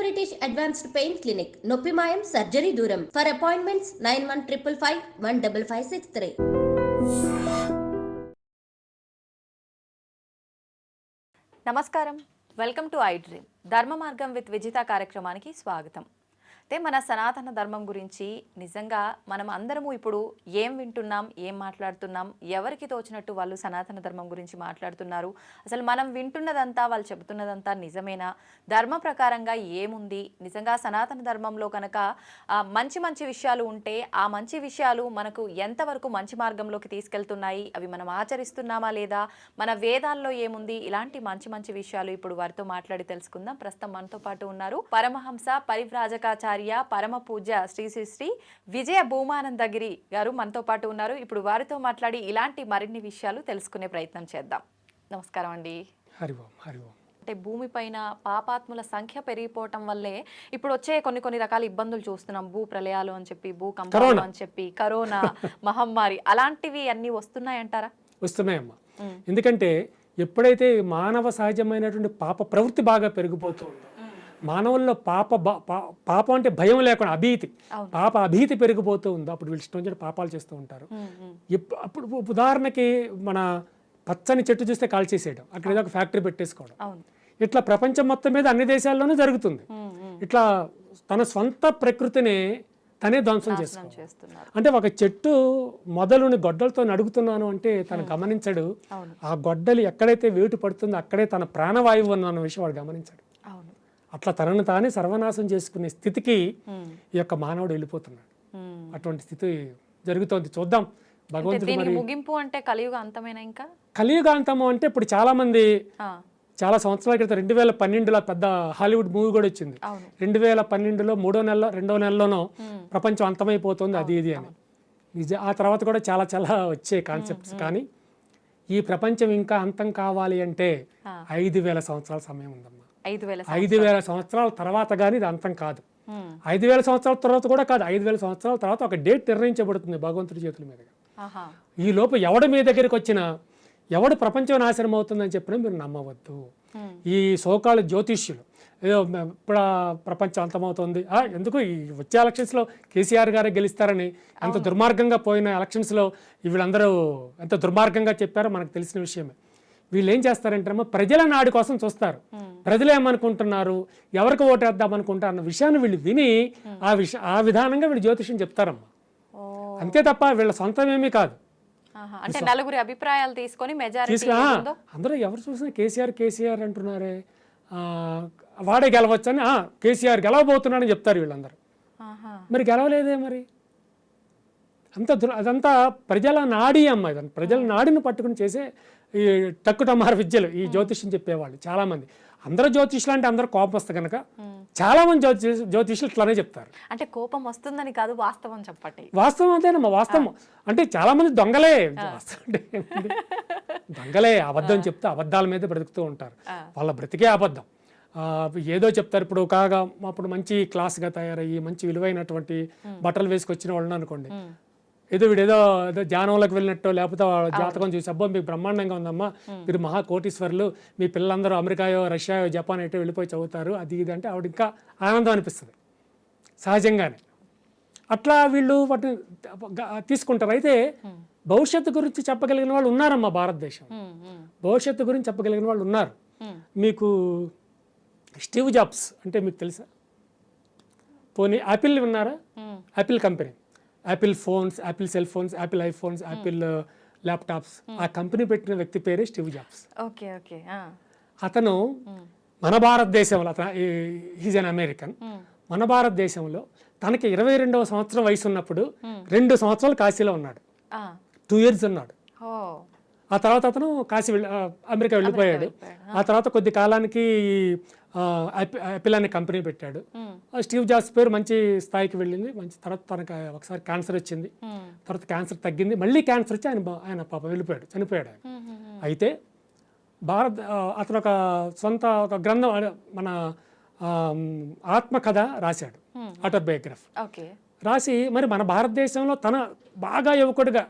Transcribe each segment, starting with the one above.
British advanced pain clinic, నొప్పి మాయం, surgery దూరం. For appointments 9155515563. నమస్కారం, వెల్కమ్ టు ఐ డ్రీమ్. ధర్మ మార్గం విత్ విజిత కార్యక్రమానికి స్వాగతం. అయితే మన సనాతన ధర్మం గురించి నిజంగా మనం అందరము ఇప్పుడు ఏం వింటున్నాం, ఏం మాట్లాడుతున్నాం, ఎవరికి తోచినట్టు వాళ్ళు సనాతన ధర్మం గురించి మాట్లాడుతున్నారు. అసలు మనం వింటున్నదంతా, వాళ్ళు చెబుతున్నదంతా నిజమేనా? ధర్మ ప్రకారంగా ఏముంది? నిజంగా సనాతన ధర్మంలో కనుక మంచి మంచి విషయాలు ఉంటే ఆ మంచి విషయాలు మనకు ఎంతవరకు మంచి మార్గంలోకి తీసుకెళ్తున్నాయి, అవి మనం ఆచరిస్తున్నామా లేదా, మన వేదాల్లో ఏముంది, ఇలాంటి మంచి మంచి విషయాలు ఇప్పుడు వారితో మాట్లాడి తెలుసుకుందాం. ప్రస్తుతం మనతో పాటు ఉన్నారు పరమహంస పరివ్రాజకాచార్య పరమ పూజ్య శ్రీ శ్రీ శ్రీ విజయ భూమానందగిరి గారు మనతో పాటు ఉన్నారు. ఇప్పుడు వారితో మాట్లాడి ఇలాంటి మరిన్ని విషయాలు తెలుసుకునే ప్రయత్నం చేద్దాం. నమస్కారం అండి. హరి ఓం, హరి ఓం. అంటే భూమిపైన పాపాత్ముల సంఖ్య పెరిగిపోవటం వల్లే ఇప్పుడు వచ్చే కొన్ని రకాల ఇబ్బందులు చూస్తున్నాం. భూ ప్రళయాలు అని చెప్పి, భూకంపాలు అని చెప్పి, కరోనా మహమ్మారి, అలాంటివి అన్ని వస్తున్నాయంటారా? వస్తున్నాయమ్మా. ఎందుకంటే ఎప్పుడైతే మానవ సహజమైనటువంటి పాప ప్రవృత్తి బాగా పెరిగిపోతుందో, మానవుల్లో పాపం అంటే భయం లేకుండా అభీతి, పాప అభీతి పెరిగిపోతూ ఉందో అప్పుడు వీళ్ళు ఇష్టం వచ్చిన పాపాలు చేస్తూ ఉంటారు. అప్పుడు ఉదాహరణకి మన పచ్చని చెట్టు చూస్తే కాల్చేసేయడం, అక్కడ ఏదో ఒక ఫ్యాక్టరీ పెట్టేసుకోవడం, ఇట్లా ప్రపంచం మొత్తం మీద అన్ని దేశాల్లోనూ జరుగుతుంది. ఇట్లా తన స్వంత ప్రకృతిని తనే ధ్వంసం చేస్తున్నారు. అంటే ఒక చెట్టు మొదలుని గొడ్డలతో నడుగుతున్నాను అంటే తను గమనించడు, ఆ గొడ్డలి ఎక్కడైతే వేటు పడుతుందో అక్కడే తన ప్రాణవాయువు అన్న విషయం వాడు గమనించాడు. అట్లా తనను తానే సర్వనాశం చేసుకునే స్థితికి ఈ యొక్క మానవుడు వెళ్ళిపోతున్నాడు. అటువంటి స్థితి జరుగుతోంది. చూద్దాం భగవంతుడు. ముగింపు అంటే కలియుగ అంతమేనా? ఇంకా కలియుగ అంతము అంటే ఇప్పుడు చాలా మంది చాలా సంవత్సరాల క్రితం 2012లో పెద్ద హాలీవుడ్ మూవీ కూడా వచ్చింది. 2012లో 2వ నెలలోనో ప్రపంచం అంతమైపోతుంది అది ఇది అని. ఆ తర్వాత కూడా చాలా చాలా వచ్చే కాన్సెప్ట్స్. కానీ ఈ ప్రపంచం ఇంకా అంతం కావాలి అంటే 5000 సంవత్సరాల సమయం ఉందమ్మా. 5000 సంవత్సరాల తర్వాత కానీ ఇది అంతం కాదు. 5000 సంవత్సరాల తర్వాత కూడా కాదు, 5000 సంవత్సరాల తర్వాత ఒక డేట్ నిర్ణయించబడుతుంది భగవంతుడి చేతుల మీదుగా. ఈ లోపు ఎవడు మీ దగ్గరికి వచ్చినా, ఎవడు ప్రపంచం నాశనం అవుతుందని చెప్పినా మీరు నమ్మవద్దు. ఈ సోకాళ్ళ జ్యోతిష్యులు ఏదో ఇప్పుడు ప్రపంచం అంతమవుతుంది, ఎందుకు ఈ వచ్చే ఎలక్షన్స్లో కేసీఆర్ గారే గెలుస్తారని ఎంత దుర్మార్గంగా పోయిన ఎలక్షన్స్లో వీళ్ళందరూ ఎంత దుర్మార్గంగా చెప్పారో మనకు తెలిసిన విషయమే. వీళ్ళు ఏం చేస్తారంటే ప్రజల నాడు కోసం చూస్తారు. ప్రజలు ఏమనుకుంటున్నారు, ఎవరికి ఓటేద్దాం అనుకుంటారు అన్న విషయాన్ని వీళ్ళు విని ఆ విధానంగా వీళ్ళు జ్యోతిష్యం చెప్తారమ్మా. అంతే తప్ప వీళ్ళ సొంతమేమీ కాదు. అంటే నలుగురి అభిప్రాయాలు తీసుకొని అందరూ ఎవరు చూసినా కేసీఆర్ అంటున్నారే, వాడే గెలవచ్చని, కేసీఆర్ గెలవబోతున్నాడని చెప్తారు వీళ్ళందరూ. మరి గెలవలేదే మరి. అదంతా ప్రజల నాడి అమ్మ. ఇదంతా ప్రజల నాడిని పట్టుకుని చేసే ఈ టక్కుటమార విద్యలు ఈ జ్యోతిష్యం చెప్పేవాళ్ళు చాలామంది. అందరూ జ్యోతిష్యులు అంటే అందరూ కోపం వస్తే కనుక చాలా మంది జ్యోతిష్యులు ఇట్లానే చెప్తారు. అంటే కోపం వస్తుందని కాదు, వాస్తవం చెప్పండి. వాస్తవం అదేనమ్మా. వాస్తవం అంటే చాలా మంది దొంగలే. దొంగలే, అబద్ధం చెప్తే అబద్ధాల మీద బ్రతుకుతూ ఉంటారు. వాళ్ళ బ్రతికే అబద్ధం. ఏదో చెప్తారు. ఇప్పుడు అప్పుడు మంచి క్లాస్గా తయారయ్యి మంచి విలువైనటువంటి బట్టలు వేసుకొచ్చిన వాళ్ళని అనుకోండి, ఏదో వీడేదో ధ్యానంలోకి వెళ్ళినట్టు, లేకపోతే జాతకం చూసి అబ్బో మీకు బ్రహ్మాండంగా ఉందమ్మా, మీరు మహా కోటీశ్వరులు, మీ పిల్లలందరూ అమెరికాయో రష్యాయో జపాన్ ఎటో వెళ్ళిపోయి చదువుతారు అది ఇది అంటే ఆవిడ ఇంకా ఆనందం అనిపిస్తుంది సహజంగానే. అట్లా వీళ్ళు వాటిని తీసుకుంటారు. అయితే భవిష్యత్తు గురించి చెప్పగలిగిన వాళ్ళు ఉన్నారమ్మా భారతదేశం. భవిష్యత్తు గురించి చెప్పగలిగిన వాళ్ళు ఉన్నారు. మీకు స్టీవ్ జాబ్స్ అంటే మీకు తెలుసా? పోనీ యాపిల్ విన్నారా? Apple company, Apple phones, Apple cell phones, Apple iPhones, Apple laptops, ఆ కంపెనీ పెట్టిన వ్యక్తి పేరే స్టీవ్ జాబ్స్. అతను మన భారతదేశంలో, హీజ్ అన్ అమెరికన్, మన భారతదేశంలో తనకి 22వ సంవత్సరం వయసు ఉన్నప్పుడు 2 సంవత్సరాలు కాశీలో ఉన్నాడు. 2 years ఉన్నాడు. ఆ తర్వాత అతను అమెరికా వెళ్ళిపోయాడు. ఆ తర్వాత కొద్ది కాలానికి యాపిల్ అనే కంపెనీ పెట్టాడు. స్టీవ్ జాబ్స్ పేరు మంచి స్థాయికి వెళ్ళింది. మంచి తర్వాత తనకు ఒకసారి క్యాన్సర్ వచ్చింది. తర్వాత క్యాన్సర్ తగ్గింది, మళ్ళీ క్యాన్సర్ వచ్చి ఆయన పాప వెళ్ళిపోయాడు, చనిపోయాడు ఆయన. అయితే అతను ఒక గ్రంథం, మన ఆత్మకథ రాశాడు, ఆటోబయోగ్రఫీ రాసి, మరి మన భారతదేశంలో తన బాగా యువకుడిగా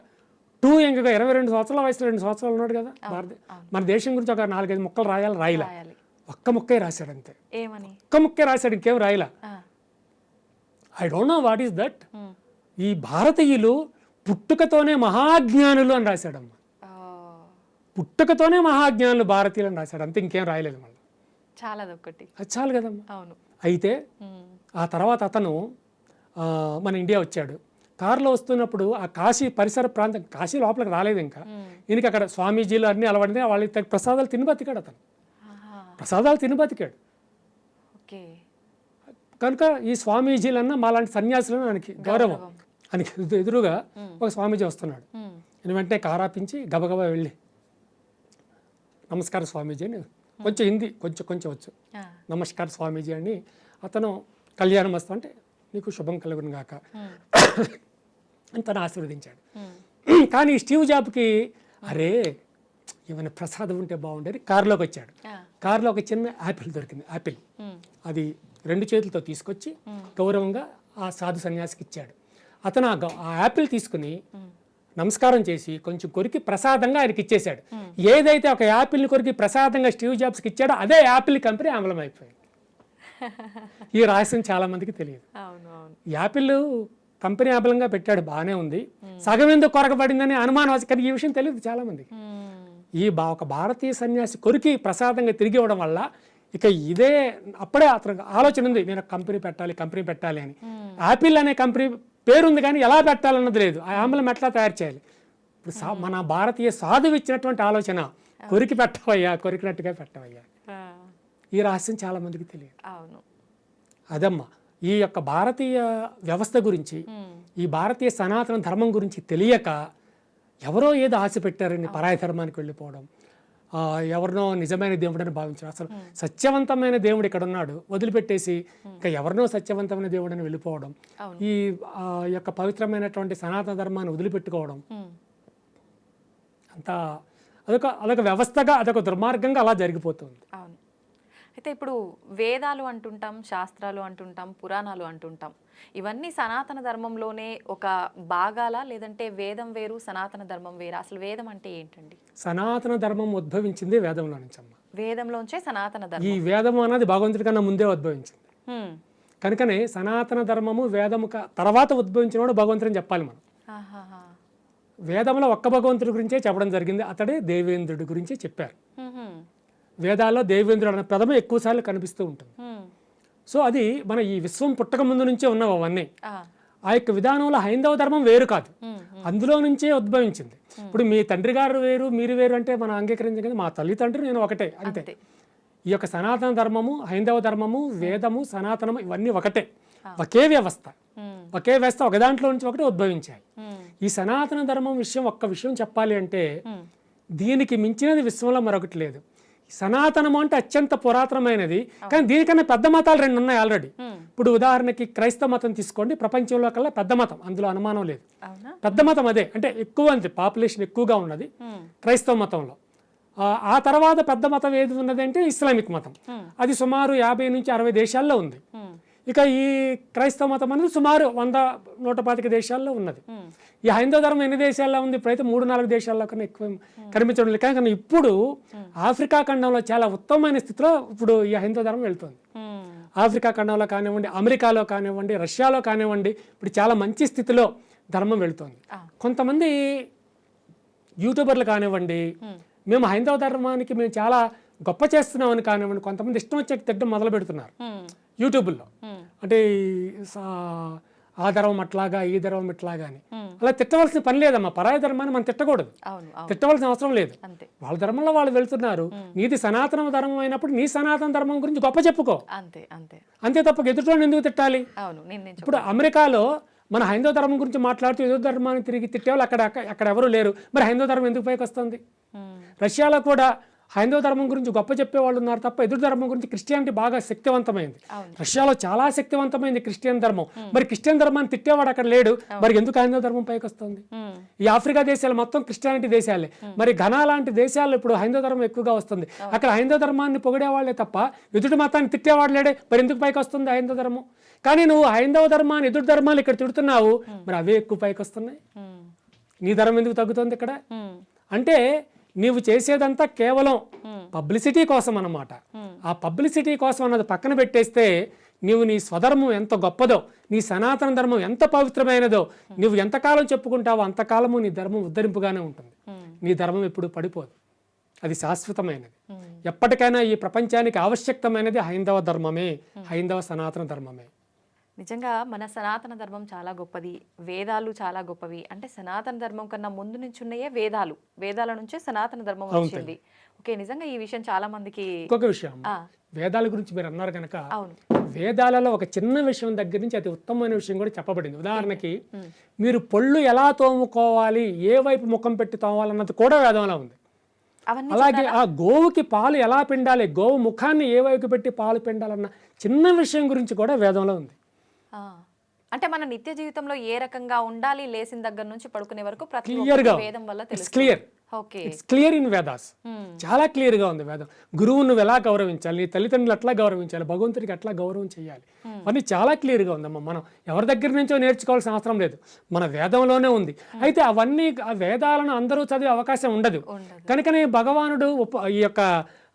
టూ యంగ్గా 22 సంవత్సరాల వయసులో 2 సంవత్సరాలు ఉన్నాడు కదా. మన దేశం గురించి ఒక 4-5 ముక్కలు రాయాలి, రాయలే. ఒక్క ముక్కే రాశాడు అంతే, ఏమని? ఒక్క ముక్కే రాశాడు, ఇంకేం రాయలా. ఆ. I don't know what is that. ఈ భారతీయులు పుట్టుకతోనే మహాజ్ఞానులు అని రాశాడమ్మా. పుట్టుకతోనే మహాజ్ఞానులు భారతీయులు అని రాశాడు అంతే, ఇంకేం రాయలేదు మళ్ళీ. చాలా ఒకటి అది చాలు కదమ్మా. అవును. అయితే ఆ తర్వాత అతను మన ఇండియా వచ్చాడు. కారులో వస్తున్నప్పుడు ఆ కాశీ పరిసర ప్రాంతం, కాశీ లోపలికి రాలేదు ఇంకా, ఈయనకి అక్కడ స్వామీజీలు అన్నీ అలవాడితే వాళ్ళకి ప్రసాదాలు తిని బతికాడు అతను, ప్రసాదాలు తిని బతికాడు. ఓకే. కనుక ఈ స్వామీజీలన్నా మాలాంటి సన్యాసులను ఆయనకి గౌరవం. ఆయనకి ఎదురుగా ఒక స్వామీజీ వస్తున్నాడు. నేను వెంటనే కారాపించి గబగబా వెళ్ళి నమస్కారం స్వామీజీ అని, కొంచెం హిందీ కొంచెం వచ్చు, నమస్కారం స్వామీజీ అని, అతను కళ్యాణం వస్తా అంటే నీకు శుభం కలుగును గాక అని తను ఆశీర్వదించాడు. కానీ స్టీవ్ జాబ్కి అరే ఏమైనా ప్రసాదం ఉంటే బాగుండేది, కారులోకి వచ్చాడు. కారులో ఒక చిన్న యాపిల్ దొరికింది, యాపిల్. అది 2 చేతులతో తీసుకొచ్చి గౌరవంగా ఆ సాధు సన్యాసికి ఇచ్చాడు. అతను ఆ యాపిల్ తీసుకుని నమస్కారం చేసి కొంచెం కొరికి ప్రసాదంగా ఆయనకి ఇచ్చేశాడు. ఏదైతే ఒక యాపిల్ని కొరికి ప్రసాదంగా స్టీవ్ జాబ్స్కి ఇచ్చాడో అదే యాపిల్ కంపెనీ ఆమలం అయిపోయింది. ఈ రహస్యం చాలా మందికి తెలియదు. యాపిల్ కంపెనీ ఆమలంగా పెట్టాడు, బాగానే ఉంది, సగం ఎందుకు కొరకబడిందని అనుమానం, కానీ ఈ విషయం తెలియదు చాలా మందికి. ఒక భారతీయ సన్యాసి కొరికి ప్రసాదంగా తిరిగి ఇవ్వడం వల్ల ఇక ఇదే అప్పుడే అతను ఆలోచన ఉంది, నేను కంపెనీ పెట్టాలి అని. యాపిల్ అనే కంపెనీ పేరుంది కానీ ఎలా పెట్టాలన్నది లేదు, ఆ ఆమలం ఎట్లా తయారు చేయాలి. ఇప్పుడు మన భారతీయ సాధువు ఇచ్చినటువంటి ఆలోచన, కొరికి పెట్టవయ్యా, కొరికినట్టుగా పెట్టవయ్యా. ఈ రహస్యం చాలా మందికి తెలియదు. అదమ్మా ఈ యొక్క భారతీయ వ్యవస్థ గురించి, ఈ భారతీయ సనాతన ధర్మం గురించి తెలియక ఎవరో ఏదో ఆశ పెట్టారని పరాయ ధర్మానికి వెళ్ళిపోవడం, ఎవరినో నిజమైన దేవుడని భావించడం. అసలు సత్యవంతమైన దేవుడు ఇక్కడ ఉన్నాడు వదిలిపెట్టేసి ఇంకా ఎవరినో సత్యవంతమైన దేవుడని వెళ్ళిపోవడం, ఈ యొక్క పవిత్రమైనటువంటి సనాతన ధర్మాన్ని వదిలిపెట్టుకోవడం, అంతా అదొక వ్యవస్థగా, అదొక దుర్మార్గంగా అలా జరిగిపోతుంది. అయితే ఇప్పుడు వేదాలు అంటుంటాం, శాస్త్రాలు అంటుంటాం, పురాణాలు అంటుంటాం, ఇవన్నీ సనాతన ధర్మంలోనే ఒక భాగాల, లేదంటే వేదం వేరు సనాతన ధర్మం వేరు? అసలు వేదం అంటే ఏంటండి? సనాతన ధర్మం ఉద్భవించింది వేదంలో నుంచి అమ్మ. వేదంలోంచే సనాతన ధర్మం. ఈ వేదం అన్నది భగవంతుడి కన్నా ముందే ఉద్భవించింది. కనుకనే సనాతన ధర్మము వేదము తర్వాత ఉద్భవించినవాడు భగవంతుడిని చెప్పాలి మనం. వేదంలో ఒక్క భగవంతుడి గురించే చెప్పడం జరిగింది, అతడే దేవేంద్రుడి గురించి చెప్పారు. వేదాల్లో దేవేంద్రుడు అనే పదమే ఎక్కువసార్లు కనిపిస్తూ ఉంటుంది. సో అది మన ఈ విశ్వం పుట్టక ముందు నుంచే ఉన్నవి అవన్నీ. ఆ యొక్క విధానంలో హైందవ ధర్మం వేరు కాదు, అందులో నుంచే ఉద్భవించింది. ఇప్పుడు మీ తండ్రి గారు వేరు మీరు వేరు అంటే మనం అంగీకరించగలిగి, మా తల్లి తండ్రి నేను ఒకటే అంతే. ఈ యొక్క సనాతన ధర్మము, హైందవ ధర్మము, వేదము, సనాతనము ఇవన్నీ ఒకటే, ఒకే వ్యవస్థ, ఒకే వ్యవస్థ, ఒక దాంట్లో నుంచి ఒకటి ఉద్భవించాయి. ఈ సనాతన ధర్మం ఒక్క విషయం చెప్పాలి అంటే, దీనికి మించినది విశ్వంలో మరొకటి లేదు. సనాతనము అంటే అత్యంత పురాతనమైనది, కానీ దీనికన్నా పెద్ద మతాలు 2 ఉన్నాయి ఆల్రెడీ. ఇప్పుడు ఉదాహరణకి క్రైస్తవ మతం తీసుకోండి, ప్రపంచంలో కల్లా పెద్ద మతం, అందులో అనుమానం లేదు. పెద్ద మతం అదే, అంటే ఎక్కువ అంతే, పాపులేషన్ ఎక్కువగా ఉన్నది క్రైస్తవ మతంలో. ఆ తర్వాత పెద్ద మతం ఏది ఉన్నది అంటే ఇస్లామిక్ మతం, అది సుమారు 50 నుంచి 60 దేశాల్లో ఉంది. ఇక ఈ క్రైస్తవ మతం అనేది సుమారు 100-125 దేశాల్లో ఉన్నది. ఈ హైందవ ధర్మం ఎన్ని దేశాల్లో ఉంది? ఇప్పుడైతే 3-4 దేశాల్లో కన్నా ఎక్కువ కనిపించడం లేదు. కానీ ఇప్పుడు ఆఫ్రికా ఖండంలో చాలా ఉత్తమమైన స్థితిలో ఇప్పుడు ఈ హైందవ ధర్మం వెళ్తుంది. ఆఫ్రికా ఖండంలో కానివ్వండి, అమెరికాలో కానివ్వండి, రష్యాలో కానివ్వండి, ఇప్పుడు చాలా మంచి స్థితిలో ధర్మం వెళుతుంది. కొంతమంది యూట్యూబర్లు కానివ్వండి, మేము హైందవ ధర్మానికి మేము చాలా గొప్ప చేస్తున్నామని కానివ్వండి, కొంతమంది ఇష్టం వచ్చే తిట్టడం మొదలు పెడుతున్నారు యూట్యూబ్లో. అంటే ఆ ధర్మం అట్లాగా, ఈ ధర్మం ఇట్లాగా అని. అలా తిట్టవలసిన పని లేదమ్మా, పరాయ ధర్మాన్ని మనం తిట్టకూడదు, తిట్టవలసిన అవసరం లేదు. వాళ్ళ ధర్మంలో వాళ్ళు వెళ్తున్నారు, నీది సనాతన ధర్మం అయినప్పుడు నీ సనాతన ధర్మం గురించి గొప్ప చెప్పుకో, అంతే తప్ప ఎదుటివాడిని ఎందుకు తిట్టాలి? ఇప్పుడు అమెరికాలో మన హైందవ ధర్మం గురించి మాట్లాడుతూ ఎదురు ధర్మాన్ని తిరిగి తిట్టేవాళ్ళు అక్కడ ఎవరు లేరు, మరి హైందవ ధర్మం ఎందుకు పైకి వస్తుంది? రష్యాలో కూడా హైందవ ధర్మం గురించి గొప్ప చెప్పేవాళ్ళు ఉన్నారు తప్ప ఎదురు ధర్మం గురించి క్రిస్టియానిటీ బాగా శక్తివంతమైంది. రష్యాలో చాలా శక్తివంతమైంది క్రిస్టియన్ ధర్మం, మరి క్రిస్టియన్ ధర్మాన్ని తిట్టేవాడు అక్కడ లేడు, మరి ఎందుకు హైందవ ధర్మం పైకి వస్తుంది? ఈ ఆఫ్రికా దేశాలు మొత్తం క్రిస్టియానిటీ దేశాలే, మరి ఘనా లాంటి దేశాల్లో ఇప్పుడు హైందవ ధర్మం ఎక్కువగా వస్తుంది. అక్కడ హైందవ ధర్మాన్ని పొగిడేవాళ్లే తప్ప ఎదుటి మతాన్ని తిట్టేవాడు లేడే, మరి ఎందుకు పైకి వస్తుంది హైందవ ధర్మం? కానీ నువ్వు హైందవ ధర్మాన్ని ఎదుటి ధర్మాలు ఇక్కడ తిడుతున్నావు, మరి అవే ఎక్కువ పైకి వస్తున్నాయి. నీ ధర్మం ఎందుకు తగ్గుతుంది ఇక్కడ? అంటే నీవు చేసేదంతా కేవలం పబ్లిసిటీ కోసం అన్నమాట. ఆ పబ్లిసిటీ కోసం అన్నది పక్కన పెట్టేస్తే నీవు నీ స్వధర్మం ఎంత గొప్పదో, నీ సనాతన ధర్మం ఎంత పవిత్రమైనదో నువ్వు ఎంతకాలం చెప్పుకుంటావో అంతకాలము నీ ధర్మం ఉద్ధరింపుగానే ఉంటుంది. నీ ధర్మం ఎప్పుడు పడిపోదు, అది శాశ్వతమైనది. ఎప్పటికైనా ఈ ప్రపంచానికి ఆవశ్యకమైనది హైందవ ధర్మమే, హైందవ సనాతన ధర్మమే. నిజంగా మన సనాతన ధర్మం చాలా గొప్పది, వేదాలు చాలా గొప్పవి. అంటే సనాతన ధర్మం కన్నా ముందు నుంచి ఉన్నాయే వేదాలు, వేదాల నుంచే సనాతన ధర్మం వచ్చింది. ఓకే, నిజంగా ఈ విషయం చాలా మందికి. ఇంకొక విషయం, వేదాల గురించి మీరు అన్నారు కనుక, అవును, వేదాలలో ఒక చిన్న విషయం దగ్గర నుంచి అతి ఉత్తమమైన విషయం కూడా చెప్పబడింది. ఉదాహరణకి మీరు పళ్ళు ఎలా తోముకోవాలి, ఏ వైపు ముఖం పెట్టి తోమాలన్నది కూడా వేదంలో ఉంది. అలాగే ఆ గోవుకి పాలు ఎలా పిండాలి, గోవు ముఖాన్ని ఏ వైపు పెట్టి పాలు పిండాలన్న చిన్న విషయం గురించి కూడా వేదంలో ఉంది. అంటే మన నిత్య జీవితంలో ఏ రకంగా ఉండాలి, లేచిన దగ్గర నుంచి పడుకునే వరకు ప్రతి క్లియర్గా వేదం వల్ల it's clear. Okay, it's clear in Vedas. చాలా క్లియర్ గా ఉంది వేదం. గురువు నువ్వు ఎలా గౌరవించాలి, నీ తల్లిదండ్రులు ఎట్లా గౌరవించాలి, భగవంతుడికి ఎట్లా గౌరవం చేయాలి, అవన్నీ చాలా క్లియర్ గా ఉందమ్మా. మనం ఎవరి దగ్గర నుంచో నేర్చుకోవాల్సిన అవసరం లేదు, మన వేదంలోనే ఉంది. అయితే అవన్నీ ఆ వేదాలను అందరూ చదివే అవకాశం ఉండదు. కనుకనే భగవానుడు ఈ యొక్క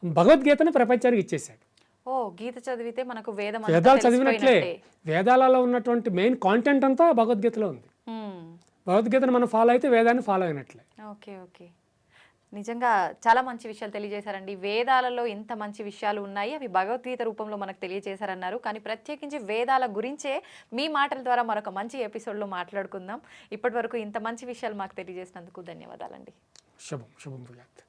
భగవద్గీతను ప్రపంచానికి ఇచ్చేసాడు. ఓ, గీత చదివితే మనకు వేదాలు చదివినట్లే. వేదాలలో ఉన్నటువంటి మెయిన్ కాంటెంట్ అంతా భగవద్గీతలో ఉంది. భగవద్గీతను మనం ఫాలో అయితే వేదాన్ని ఫాలో అయినట్లే. ఓకే ఓకే, నిజంగా చాలా మంచి విషయాలు తెలియజేశారండి. వేదాలలో ఇంత మంచి విషయాలు ఉన్నాయి, అవి భగవద్గీత రూపంలో మనకు తెలియజేశారన్నారు. కానీ ప్రత్యేకించి వేదాల గురించే మీ మాటల ద్వారా మరొక మంచి ఎపిసోడ్లో మాట్లాడుకుందాం. ఇప్పటి వరకు ఇంత మంచి విషయాలు మాకు తెలియజేసినందుకు ధన్యవాదాలండి. శుభం శుభం భూయాత్.